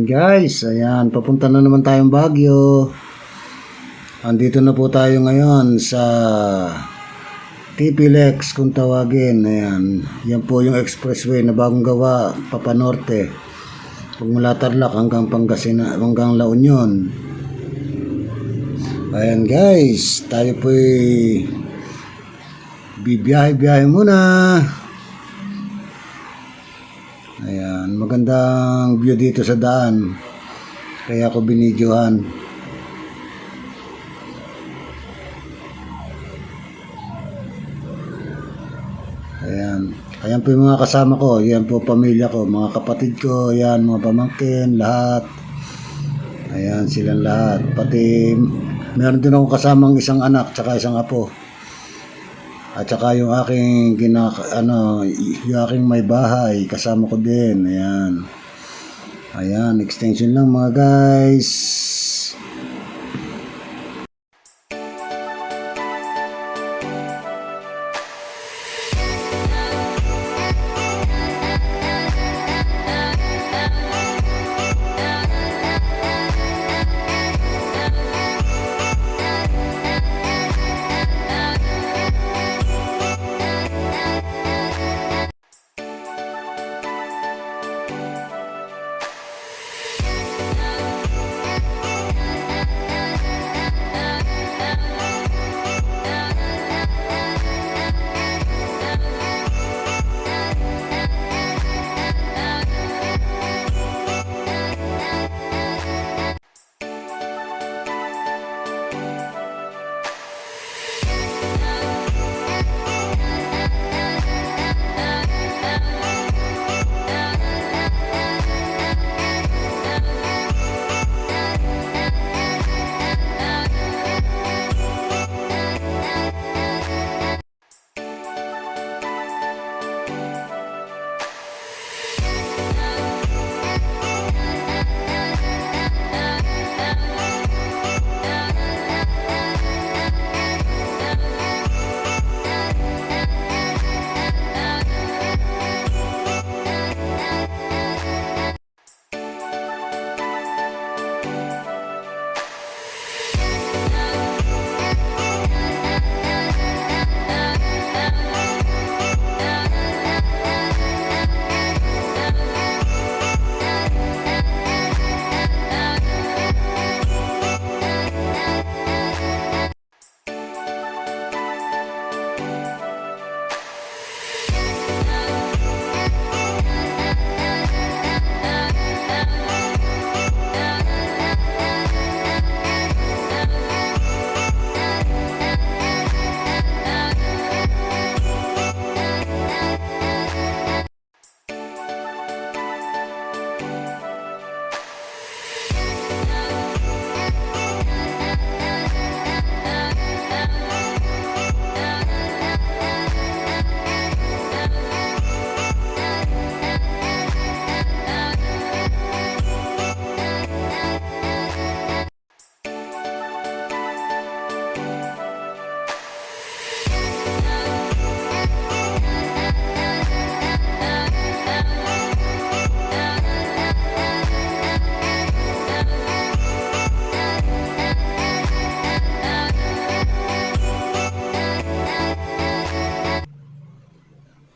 Guys, ayan, papunta na naman tayong Baguio. Andito na po tayo ngayon sa TPLEX kung tawagin. Ayan, yan po yung expressway na bagong gawa, Papanorte. Mula Tarlac hanggang Pangasinan, hanggang La Union. Ayan guys, tayo po'y bibiyahe-biyahe muna. Ayan, magandang view dito sa daan. Kaya ako binidyohan. Ayan. Ayan po yung mga kasama ko. Ayan po pamilya ko, mga kapatid ko. Ayan, mga pamangkin, lahat. Ayan, silang lahat. Pati, meron din akong kasamang isang anak, tsaka isang apo. At saka yung aking yung aking may bahay, kasama ko din. Ayan. Ayan, extension lang mga guys.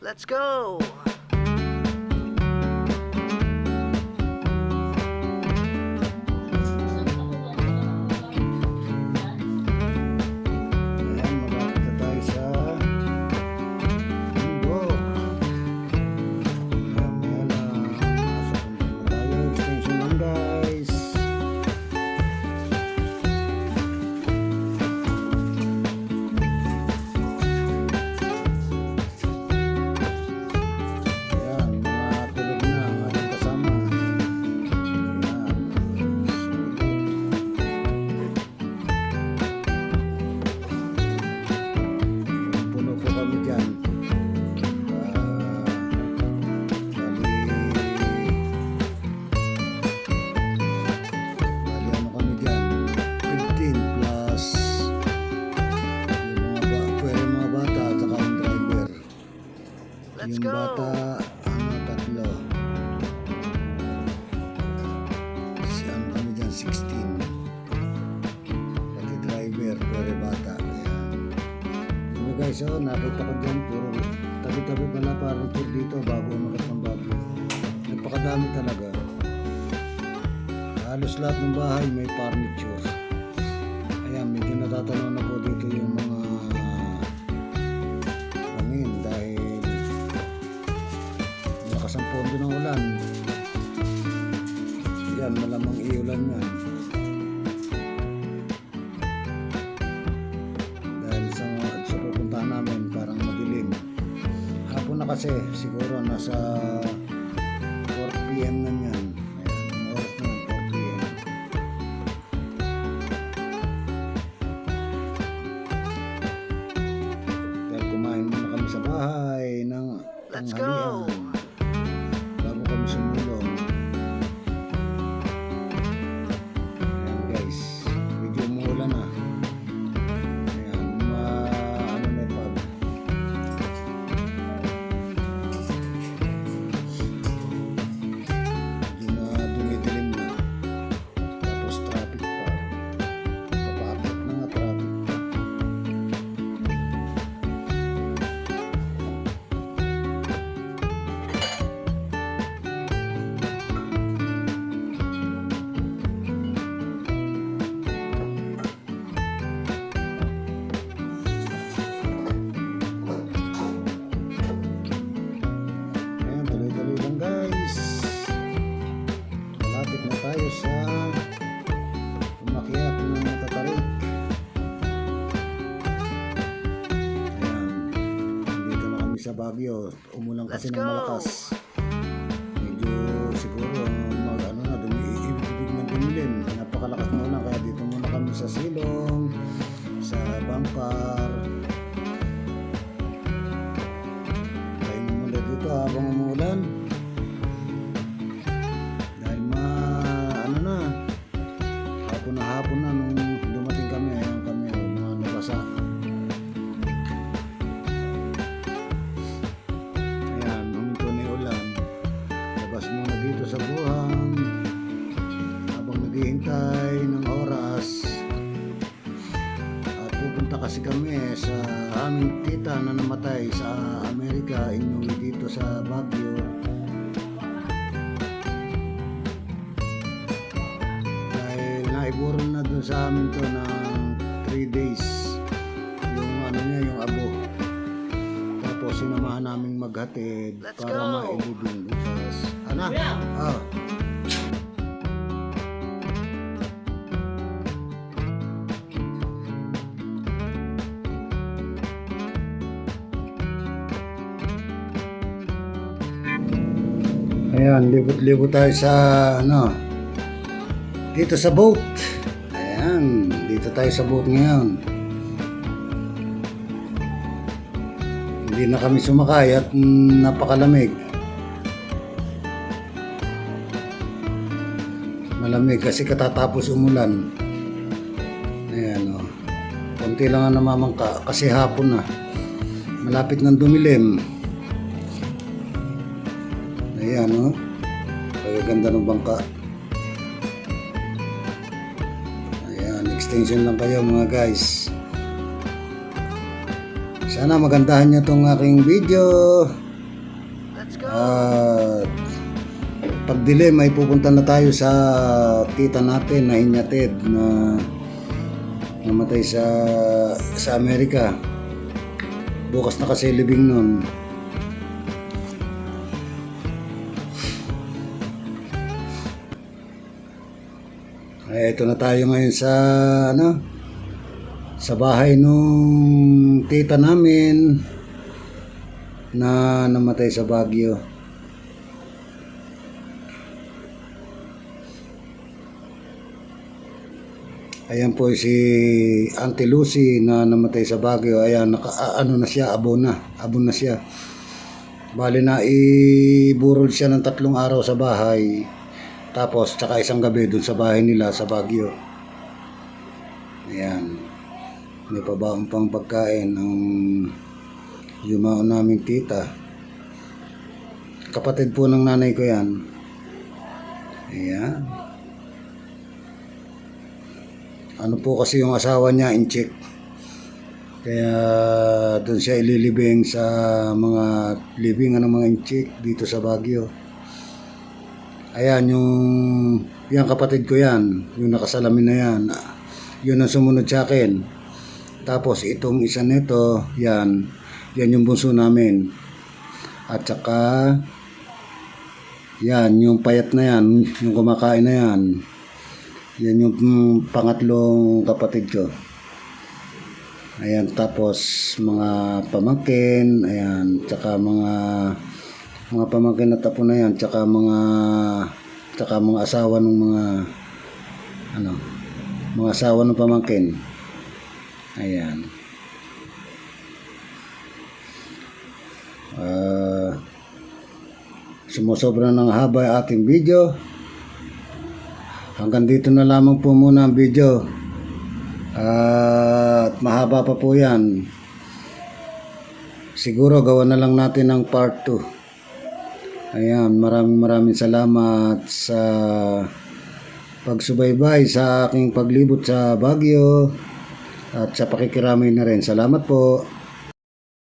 Let's go! Ayan, malapit na tayo sa bundok. Ayan, nasa punta na tayo. Extension lang guys. Ayan, matulog na ang ating kasama. Ayan, puno po kami dyan. Bali ano kami dyan, 15 plus yung mga bata at saka yung driver. Let's Yung go! bata, tatlo. nakita ko dyan, puro tabi-tabi pala furniture dito bago umagat ng Baguio. Napakadami talaga. Halos lahat ng bahay may furniture. Ayan, medyo natatanaw na po dito yung mga hangin dahil malakas ang pondo ng ulan. Yan, malamang iulan yan. Dahil sa pupuntahan namin parang madilim. Hapon na kasi, siguro nasa 4 PM na yan. Ayan, oras na 4 PM. Dahil kumain muna kami sa bahay ng Let's tanghalian go! bago kami sumulong. Ayan guys, medyo umuulan na. Ayan, ano na yung pub. Medyo na dumidilim na. Tapos traffic pa. Papaakyat na nga traffic pa. Ayan, tuloy-tuloy lang guys. Malapit na tayo sa umakyat ng Tatarik. Ayan, dito na kami sa Baguio. Umulan kasi Let's ng go! malakas. Medyo siguro ano na, ibig na dumilim. Napakalakas na ulan kaya dito muna kami sa silong, sa bangkar. Pahinga muna dito habang umuulan. Dahil ano na, hapon na nung dumating kami, ayan kami, mga nabasa. Ayan, huminto na yung ulan. Labas muna dito sa buhang habang naghihintay ng oras. At pupunta kasi kami sa aming tita na namatay sa Amerika, inuwi dito sa Baguio. Dahil naiburon na dun sa amin to ng 3 days yung ano niya, yung abo. Tapos sinamahan naming maghatid Let's para go! mailibing bukas. Ana? Ah. Ayan, libot-libot tayo sa dito sa boat. Ayan, dito tayo sa boat ngayon. Hindi na kami sumakay at napakalamig. Malamig kasi katatapos umulan. Ayan, konti lang ang namamangka kasi hapon na. Malapit ng dumilim. Ayan, kagaganda ng bangka. Ayan, extension lang kayo mga guys. Sana magandahan nyo tong aking video. Let's go! At pag dilim ay pupunta na tayo sa tita natin na hinyatid na namatay sa Amerika. Bukas na kasi libing nun. Ay, ito na tayo ngayon sa sa bahay nung tita namin na namatay sa Baguio. Ayan po si Auntie Lucy na namatay sa Baguio. Ayan, ano na siya, abon na siya. Bali na iburol siya ng 3 araw sa bahay. Tapos tsaka isang gabi dun sa bahay nila sa Baguio. Ayan. May pabaon pang pagkain ng yumao naming tita. Kapatid po ng nanay ko yan. Ayan. Ano po kasi yung asawa niya, in-check. Kaya doon siya ililibing sa mga libingan ng mga inchik dito sa Baguio. Ayan, yung kapatid ko yan, yung nakasalamin na yan, yun ang sumunod sa akin. Tapos itong isa nito, yan yung bunso namin. At saka, yan, yung payat na yan, yung kumakain na yan, yan yung pangatlong kapatid ko. Ayan, tapos mga pamangkin, ayan, tsaka mga pamangkin na tapo na yan, tsaka mga asawa ng mga asawa ng pamangkin. Ayan. Sumusobra ng haba ating video. Hanggang dito na lamang po muna ang video. At mahaba pa po yan. Siguro gawa na lang natin ng part 2. Ayan, maraming salamat sa pagsubaybay sa aking paglibot sa Baguio at sa pakikiramay na rin. Salamat po.